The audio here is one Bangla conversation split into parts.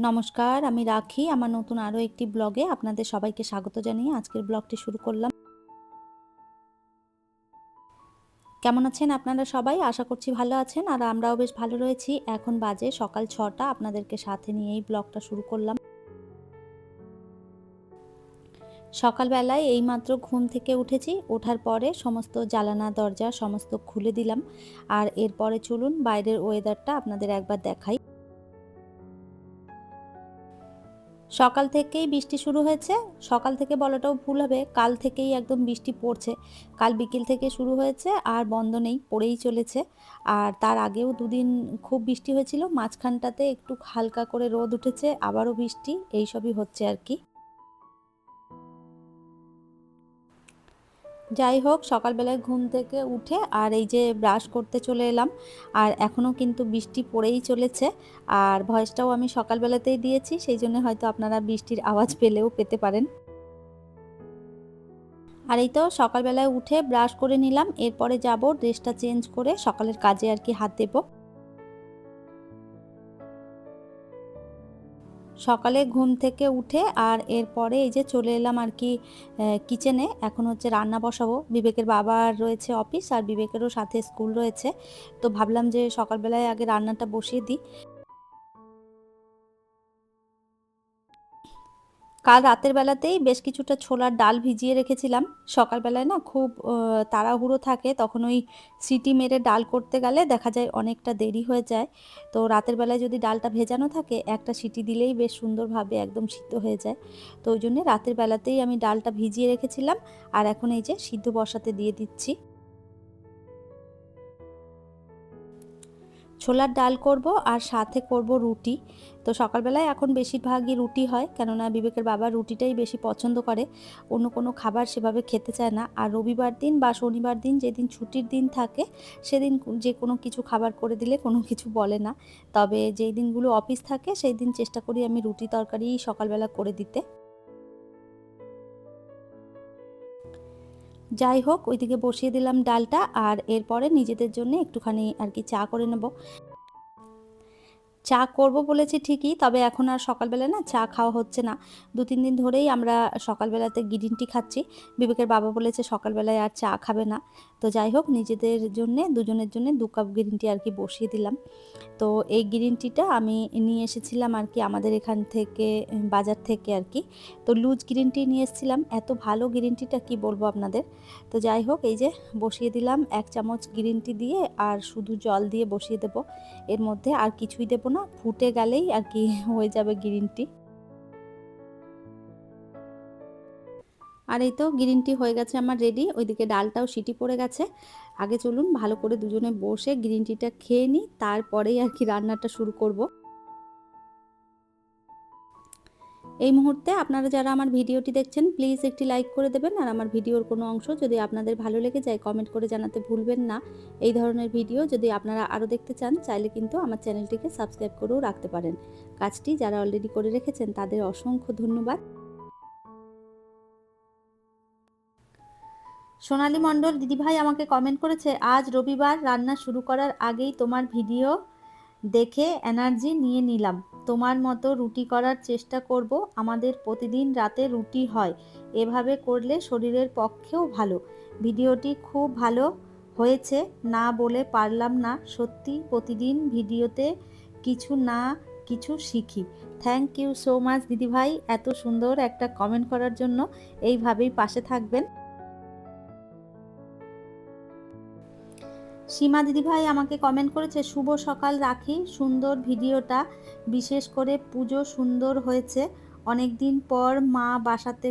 নমস্কার, আমি রাখি। আমার নতুন আরো একটি ব্লগে আপনাদের সবাইকে স্বাগত জানিয়ে আজকের ব্লগটি শুরু করলাম। কেমন আছেন আপনারা সবাই? আশা করছি ভালো আছেন আর আমরাও বেশ ভালো রয়েছি। এখন বাজে সকাল ৬টা, আপনাদেরকে সাথে নিয়েই ব্লগটা শুরু করলাম। সকালবেলায় এইমাত্র ঘুম থেকে উঠেছি। ওঠার পরে সমস্ত জানালা দরজা সমস্ত খুলে দিলাম। আর এরপরে চলুন বাইরের ওয়েদারটা আপনাদের একবার দেখাই। সকাল থেকেই বৃষ্টি শুরু হয়েছে। সকাল থেকে বলাটাও ভুল হবে, কাল থেকেই একদম বৃষ্টি পড়ছে। কাল বিকেল থেকে শুরু হয়েছে আর বন্ধ নেই, পড়েই চলেছে। আর তার আগেও দুদিন খুব বৃষ্টি হয়েছিল, মাঝখানটাতে একটু হালকা করে রোদ উঠেছে, আবারও বৃষ্টি, এইসবই হচ্ছে আর কি। যাই হোক, সকালবেলায় ঘুম থেকে উঠে আর এই যে ব্রাশ করতে চলে এলাম। আর এখনও কিন্তু বৃষ্টি পড়েই চলেছে। আর ভয়েসটাও আমি সকালবেলাতেই দিয়েছি, সেই জন্য হয়তো আপনারা বৃষ্টির আওয়াজ পেলেও পেতে পারেন। আর এই তো সকালবেলায় উঠে ব্রাশ করে নিলাম, এরপরে যাব ড্রেসটা চেঞ্জ করে সকালের কাজে আর কি হাত দেব। সকালে ঘুম থেকে উঠে আর এরপরে এই যে চলে এলাম আর কি কিচেনে। এখন হচ্ছে রান্না বসাবো। বিবেকের বাবার রয়েছে অফিস আর বিবেকেরও সাথে স্কুল রয়েছে, তো ভাবলাম যে সকালবেলায় আগে রান্নাটা বসিয়ে দিই। কাল রাতের বেলাতেই বেশ কিছুটা ছোলার ডাল ভিজিয়ে রেখেছিলাম। সকালবেলায় না খুব তাড়াহুড়ো থাকে, তখন ওই সিটি মেরে ডাল করতে গেলে দেখা যায় অনেকটা দেরি হয়ে যায়। তো রাতের বেলায় যদি ডালটা ভেজানো থাকে, একটা সিটি দিলেই বেশ সুন্দরভাবে একদম সিদ্ধ হয়ে যায়। তো ওই জন্যে রাতের বেলাতেই আমি ডালটা ভিজিয়ে রেখেছিলাম। আর এখন এই যে সিদ্ধ বসাতে দিয়ে দিচ্ছি। ছোলার ডাল করব আর সাথে করব রুটি। তো সকালবেলায় এখন বেশিরভাগই রুটি হয়, কেননা বিবেকের বাবা রুটিটাই বেশি পছন্দ করে। অন্য কোনো খাবার সেভাবে খেতে চায় না। আর রবিবার দিন বা শনিবার দিন, যেদিন ছুটির দিন থাকে, সেদিন যে কোনো কিছু খাবার করে দিলে কোনো কিছু বলে না। তবে যেই দিনগুলো অফিস থাকে সেই দিন চেষ্টা করি আমি রুটি তরকারি সকালবেলা করে দিতে। যাই হোক, ওইদিকে বসিয়ে দিলাম ডালটা আর এরপরে নিজেদের জন্য একটুখানি আর কি চা করে নেব। চা করব বলেছি ঠিকই, তবে এখন আর সকালবেলা না চা খাওয়া হচ্ছে না। ২-৩ দিন ধরেই আমরা সকালবেলাতে গ্রিন টি খাচ্ছি। বিবেকের বাবা বলেছে সকালবেলায় আর চা খাবে না। তো যাই হোক, নিজেদের জন্যে দুজনের জন্যে ২ কাপ গ্রিন টি আর কি বসিয়ে দিলাম। তো এই গ্রিন টিটা আমি নিয়ে এসেছিলাম আর কি আমাদের এখান থেকে, বাজার থেকে আর কি। তো লুজ গ্রিন টি নিয়ে এসেছিলাম। এত ভালো গ্রিন টিটা কি বলবো আপনাদের। তো যাই হোক, এই যে বসিয়ে দিলাম ১ চামচ গ্রিন টি দিয়ে, আর শুধু জল দিয়ে বসিয়ে দেব। এর মধ্যে আর কিছুই দেব না, ফুটে গেলেই আর কি হয়ে যাবে গ্রিন টি। আর এই তো গ্রিন টি হয়ে গেছে আমার রেডি। ওইদিকে ডালটাও সিটি পড়ে গেছে। আগে চলুন ভালো করে দুজনে বসে গ্রিন টিটা খেয়ে নিই, তারপরেই আর কি রান্নাটা শুরু করব। এই মুহূর্তে আপনারা যারা আমার ভিডিওটি দেখছেন, প্লিজ একটি লাইক করে দেবেন। আর আমার ভিডিওর কোনো অংশ যদি আপনাদের ভালো লেগে যায়, কমেন্ট করে জানাতে ভুলবেন না। এই ধরনের ভিডিও যদি আপনারা আরও দেখতে চান, চাইলে কিন্তু আমার চ্যানেলটিকে সাবস্ক্রাইব করেও রাখতে পারেন। কাজটি যারা অলরেডি করে রেখেছেন তাদের অসংখ্য ধন্যবাদ। সোনালী মণ্ডল দিদিভাই আমাকে কমেন্ট করেছে, আজ রবিবার, রান্না শুরু করার আগেই তোমার ভিডিও দেখে এনার্জি নিয়ে নিলাম। তোমার মতো রুটি করার চেষ্টা করব। আমাদের প্রতিদিন রাতে রুটি হয়, এভাবে করলে শরীরের পক্ষেও ভালো। ভিডিওটি খুব ভালো হয়েছে, না বলে পারলাম না। সত্যি প্রতিদিন ভিডিওতে কিছু না কিছু শিখি। থ্যাংক ইউ সো মাচ দিদিভাই, এত সুন্দর একটা কমেন্ট করার জন্য। এইভাবেই পাশে থাকবেন। সীমা দিদিভাই আমাকে কমেন্ট করেছে, শুভ সকাল রাখি, সুন্দর ভিডিওটা, বিশেষ করে পুজো সুন্দর হয়েছে। অনেক দিন পর মা বাসাতে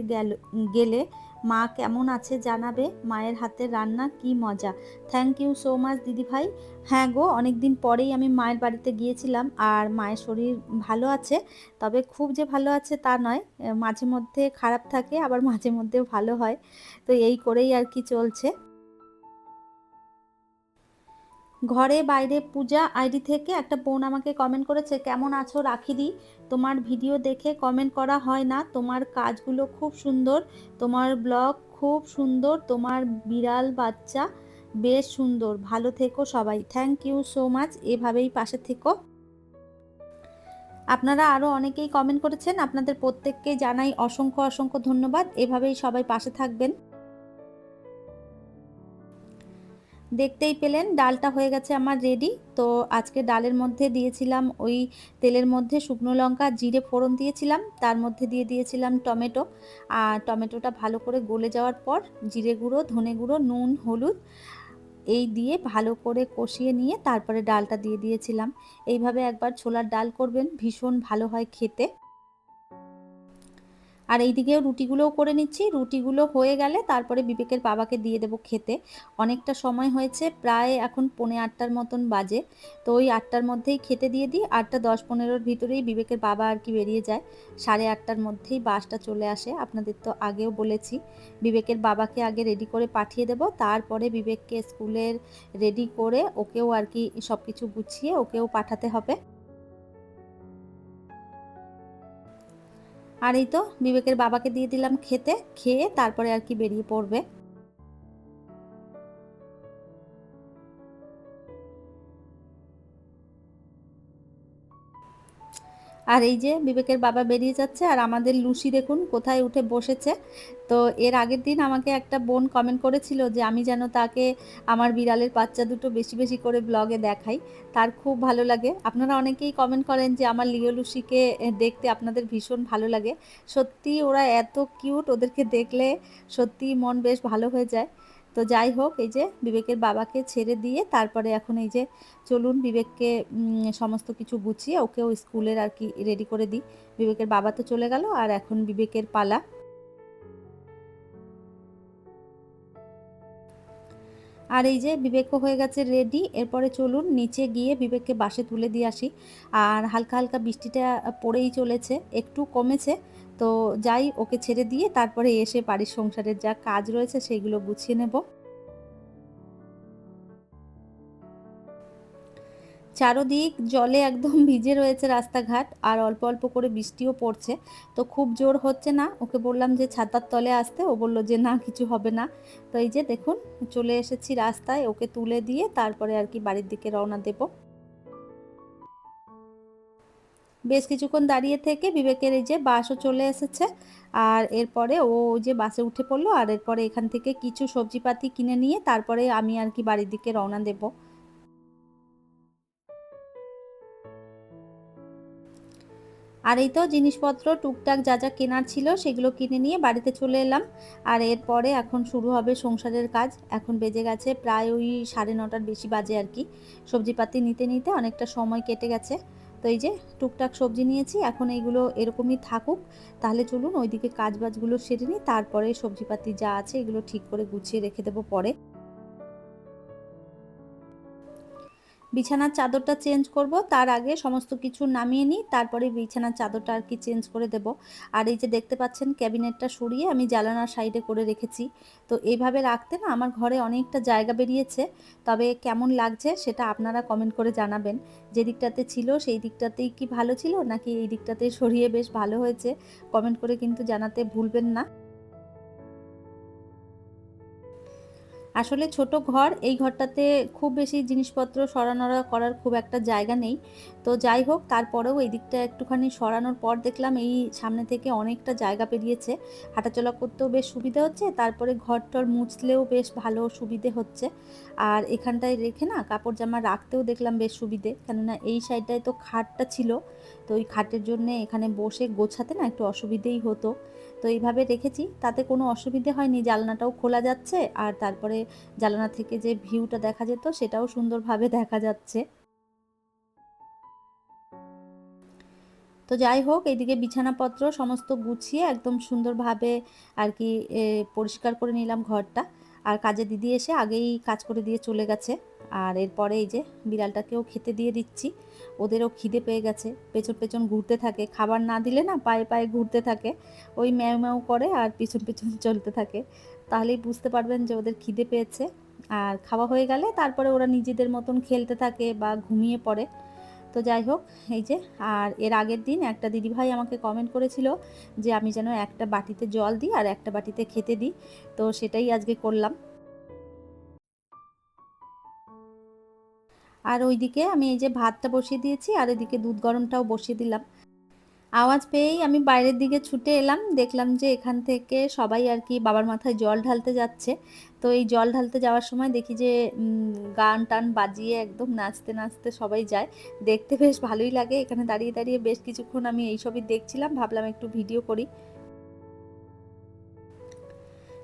গেলে মা কেমন আছে জানাবে। মায়ের হাতের রান্না কি মজা। থ্যাংক ইউ সো মাচ দিদিভাই। হ্যাঁ গো, অনেক দিন পরেই আমি মায়ের বাড়িতে গিয়েছিলাম আর মায়ের শরীর ভালো আছে। তবে খুব যে ভালো আছে তা নয়, মাঝে মধ্যে খারাপ থাকে, আবার মাঝে মধ্যেও ভালো হয়। তো এই করেই আর কি চলছে। ঘরে বাইরে পূজা আইডি থেকে একটা বোন আমাকে কমেন্ট করেছে, কেমন আছো রাখিদি, তোমার ভিডিও দেখে কমেন্ট করা হয় না, তোমার কাজগুলো খুব সুন্দর, তোমার ব্লগ খুব সুন্দর, তোমার বিড়াল বাচ্চা বেশ সুন্দর, ভালো থেকো সবাই। থ্যাংক ইউ সো মাচ, এভাবেই পাশে থেকো। আপনারা আরও অনেকেই কমেন্ট করেছেন, আপনাদের প্রত্যেককে জানাই অসংখ্য অসংখ্য ধন্যবাদ। এভাবেই সবাই পাশে থাকবেন। দেখতেই পেলেন ডালটা হয়ে গেছে আমার রেডি। তো আজকে ডালের মধ্যে দিয়েছিলাম ওই তেলের মধ্যে শুকনো লঙ্কা, জিরে ফোড়ন দিয়েছিলাম। তার মধ্যে দিয়ে দিয়েছিলাম টমেটো। আর টমেটোটা ভালো করে গলে যাওয়ার পর জিরে গুঁড়ো, ধনে গুঁড়ো, নুন, হলুদ এই দিয়ে ভালো করে কষিয়ে নিয়ে তারপরে ডালটা দিয়ে দিয়েছিলাম। এইভাবে একবার ছোলার ডাল করবেন, ভীষণ ভালো হয় খেতে। আর এইদিকেও রুটিগুলোও করে নিচ্ছি। রুটিগুলো হয়ে গেলে তারপরে বিবেকের বাবাকে দিয়ে দেবো খেতে। অনেকটা সময় হয়েছে, প্রায় এখন 8:45 মতন বাজে। তো ওই 8টার মধ্যেই খেতে দিয়ে দিই। 8টা 10-15 ভিতরেই বিবেকের বাবা আর কি বেরিয়ে যায়। 8:30টার মধ্যেই বাসটা চলে আসে। আপনাদের তো আগেও বলেছি। বিবেকের বাবাকে আগে রেডি করে পাঠিয়ে দেবো। তারপরে বিবেককে স্কুলের রেডি করে ওকেও আর কি সবকিছু গুছিয়ে ওকেও পাঠাতে হবে। আর এই তো বিবেকের বাবাকে দিয়ে দিলাম খেতে, খেয়ে তারপরে আর কি বেরিয়ে পড়বে। আর এই যে বিবেকের বাবা বেরিয়ে যাচ্ছে আর আমাদের লুসি দেখুন কোথায় উঠে বসেছে। তো এর আগের দিন আমাকে একটা বোন কমেন্ট করেছিল যে আমি যেন তাকে আমার বিড়ালের বাচ্চা দুটো বেশি বেশি করে ব্লগে দেখাই। তার খুব ভালো লাগে। আপনারা অনেকেই কমেন্ট করেন যে আমার লিও লুসিকে দেখতে আপনাদের ভীষণ ভালো লাগে। সত্যি ওরা এত কিউট, ওদেরকে দেখলে সত্যিই মন বেশ ভালো হয়ে যায়। তো যাই হোক, এই যে বিবেকের বাবাকে ছেড়ে দিয়ে তারপরে এখন এই যে চলুন বিবেককে সমস্ত কিছু গুছিয়ে ওকেও স্কুলের আর কি রেডি করে দিই। বিবেকের বাবা তো চলে গেল আর এখন বিবেকের পালা। আর এই যে বিবেকও হয়ে গেছে রেডি। এরপরে চলুন নিচে গিয়ে বিবেককে বাসে তুলে দিয়ে আসি। আর হালকা হালকা বৃষ্টিটা পড়েই চলেছে, একটু কমেছে। তো যাই ওকে ছেড়ে দিয়ে তারপরে এসে বাড়ির সংসারের যা কাজ রয়েছে সেইগুলো গুছিয়ে নেব। চারদিক জলে একদম ভিজে রয়েছে রাস্তাঘাট, আর অল্প অল্প করে বৃষ্টিও পড়ছে। তো খুব জোর হচ্ছে না, ওকে বললাম যে ছাতার তলে আসতে, ও বলল যে না কিছু হবে না। তো এই যে দেখুন চলে এসেছি রাস্তায়, ওকে তুলে দিয়ে তারপরে আর কি বাড়ির দিকে রওনা দেব। বেশ কিছুক্ষণ দাঁড়িয়ে থেকে বিবেকের এই যে বাসও চলে এসেছে। আর এরপরে ও ওই যে বাসে উঠে পড়লো, আর এরপরে এখান থেকে কিছু সবজিপাতি কিনে নিয়ে তারপরে আমি আর কি বাড়ির দিকে রওনা দেব। আর এই তো জিনিসপত্র টুকটাক যা যা কেনার ছিল সেগুলো কিনে নিয়ে বাড়িতে চলে এলাম। আর এরপরে এখন শুরু হবে সংসারের কাজ। এখন বেজে গেছে প্রায় ওই 9:30টার বেশি বাজে আর কি। সবজিপাতি নিতে নিতে অনেকটা সময় কেটে গেছে। তো এই যে টুকটাক সবজি নিয়েছি, এখন এইগুলো এরকমই থাকুক। তাহলে চলুন ওইদিকে কাজ বাজগুলো সেরে নিই, তারপরে সবজিপাতি যা আছে এগুলো ঠিক করে গুছিয়ে রেখে দেবো পরে। বিছানার চাদরটা চেঞ্জ করব, তার আগে সমস্ত কিছু নামিয়ে নিই, তারপরে বিছানার চাদরটা আর কি চেঞ্জ করে দেব। আর এই যে দেখতে পাচ্ছেন ক্যাবিনেটটা সরিয়ে আমি জানালার সাইডে করে রেখেছি। তো এইভাবে রাখতে না আমার ঘরে অনেকটা জায়গা বেরিয়েছে। তবে কেমন লাগছে সেটা আপনারা কমেন্ট করে জানাবেন। যে দিকটাতে ছিল সেই দিকটাতেই কি ভালো ছিল, নাকি এই দিকটাতে সরিয়ে বেশ ভালো হয়েছে, কমেন্ট করে কিন্তু জানাতে ভুলবেন না। আসলে ছোট ঘর, এই ঘরটাতে খুব বেশি জিনিসপত্র সরানোরা করার খুব একটা জায়গা নেই। তো যাই হোক তারপরেও এই দিকটা একটুখানি সরানোর পর দেখলাম এই সামনে থেকে অনেকটা জায়গা পেরিয়েছে। হাঁটাচলা করতেও বেশ সুবিধা হচ্ছে, তারপরে ঘর-টর মুছলেও বেশ ভালো সুবিধে হচ্ছে। আর এখানটায় রেখে না কাপড় জামা রাখতেও দেখলাম বেশ সুবিধে। কেননা এই সাইডটায় তো খাটটা ছিল। তো ওই খাটের জন্যে এখানে বসে গোছাতে না একটু অসুবিধেই হতো। তো এইভাবে রেখেছি, তাতে কোনো অসুবিধে হয়নি। জানলাটাও খোলা যাচ্ছে আর তারপরে জানালা থেকে যে ভিউটা দেখা যেত সেটাও সুন্দরভাবে দেখা যাচ্ছে। তো যাই হোক এইদিকে বিছানাপত্র সমস্ত গুছিয়ে একদম সুন্দরভাবে আর কি পরিষ্কার করে নিলাম ঘরটা। আর কাজের দিদি এসে আগেই কাজ করে দিয়ে চলে গেছে। আর এরপরে এই যে বিড়ালটাকেও খেতে দিয়ে দিচ্ছি। ওদেরও খিদে পেয়ে গেছে, পেছন পেছন ঘুরতে থাকে, খাবার না দিলে না পায়ে পায়ে ঘুরতে থাকে। ওই ম্যাও ম্যাও করে আর পিছন পিছন চলতে থাকে। তাহলেই বুঝতে পারবেন যে ওদের খিদে পেয়েছে। আর খাওয়া হয়ে গেলে তারপরে ওরা নিজেদের মতন খেলতে থাকে বা ঘুমিয়ে পড়ে। তো যাই হোক এই যে, আর এর আগের দিন একটা দিদিভাই আমাকে কমেন্ট করেছিল যে আমি যেন একটা বাটিতে জল দিই আর একটা বাটিতে খেতে দিই। তো সেটাই আজকে করলাম। আর ওইদিকে আমি এই যে ভাতটা বসিয়ে দিয়েছি আর এদিকে দুধ গরমটাও বসিয়ে দিলাম। আওয়াজ পেয়েই আমি বাইরের দিকে ছুটে এলাম। দেখলাম যে এখান থেকে সবাই আরকি বাবার মাথায় জল ঢালতে যাচ্ছে। তো এই জল ঢালতে যাওয়ার সময় দেখি যে গান-টান বাজিয়ে একদম নাচতে, নাচতে সবাই যায়। দেখতে বেশ ভালোই লাগে। এখানে দাঁড়িয়ে, দাঁড়িয়ে বেশ কিছুক্ষণ আমি এইসবই দেখছিলাম। ভাবলাম একটু ভিডিও করি।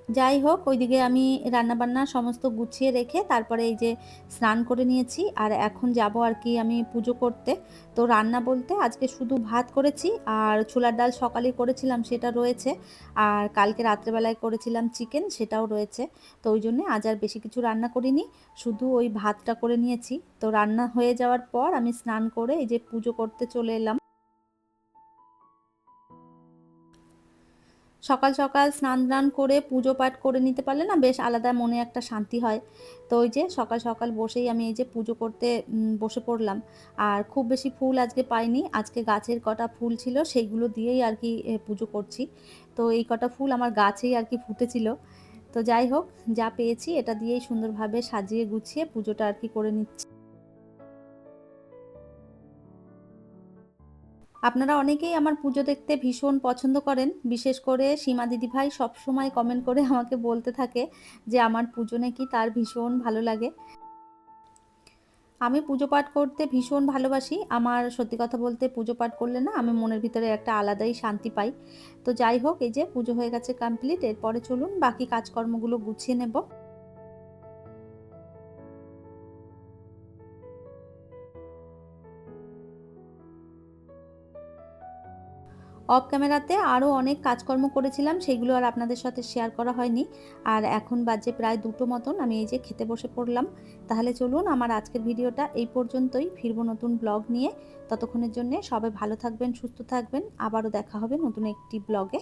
যাই হোক, ওইদিকে আমি রান্নাবান্না সমস্ত গুছিয়ে রেখে তারপরে এই যে স্নান করে নিয়েছি। আর এখন যাবো আরকি আমি পুজো করতে। তো রান্না বলতে আজকে শুধু ভাত করেছি আর ছোলার ডাল সকালেই করেছিলাম সেটা রয়েছে। আর কালকে রাত্রেবেলায় করেছিলাম চিকেন সেটাও রয়েছে। তো ওইজন্যে আজ আর বেশি কিছু রান্না করিনি। শুধু ওই ভাতটা করে নিয়েছি। তো রান্না হয়ে যাওয়ার পর আমি স্নান করে এই যে পুজো করতে চলে এলাম। সকাল, সকাল স্নান-টান করে পুজো পাঠ করে নিতে পারলে না বেশ আলাদা মনে একটা শান্তি হয়। তো ওই যে সকাল, সকাল বসেই আমি এই যে পুজো করতে বসে পড়লাম। আর খুব বেশি ফুল আজকে পাইনি। আজকে গাছের কটা ফুল ছিল সেইগুলো দিয়েই আরকি পুজো করছি। তো এই কটা ফুল আমার গাছেই আরকি ফুটেছিল। তো যাই হোক, যা পেয়েছি এটা দিয়েই সুন্দরভাবে সাজিয়ে গুছিয়ে পুজোটা আরকি করে নিচ্ছি। আপনারা অনেকেই আমার পুজো দেখতে ভীষণ পছন্দ করেন। বিশেষ করে সীমা দিদিভাই সবসময় কমেন্ট করে আমাকে বলতে থাকে যে আমার পুজো নাকি তার ভীষণ ভালো লাগে। আমি পুজো পাঠ করতে ভীষণ ভালোবাসি। আমার সত্যি কথা বলতে পুজো পাঠ করলে না আমি মনের ভিতরে একটা আলাদাই শান্তি পাই। তো যাই হোক, এই যে পুজো হয়ে গেছে কমপ্লিট। এরপরে চলুন বাকি কাজকর্মগুলো গুছিয়ে নেব। অফ ক্যামেরাতে আরও অনেক কাজকর্ম করেছিলাম, সেগুলো আর আপনাদের সাথে শেয়ার করা হয়নি। আর এখন বাজে প্রায় ২টো মতন, আমি এই যে খেতে বসে পড়লাম। তাহলে চলুন আমার আজকের ভিডিওটা এই পর্যন্তই। ফিরবো নতুন ব্লগ নিয়ে। ততক্ষণের জন্যে সবাই ভালো থাকবেন, সুস্থ থাকবেন। আবারও দেখা হবে নতুন একটি ব্লগে।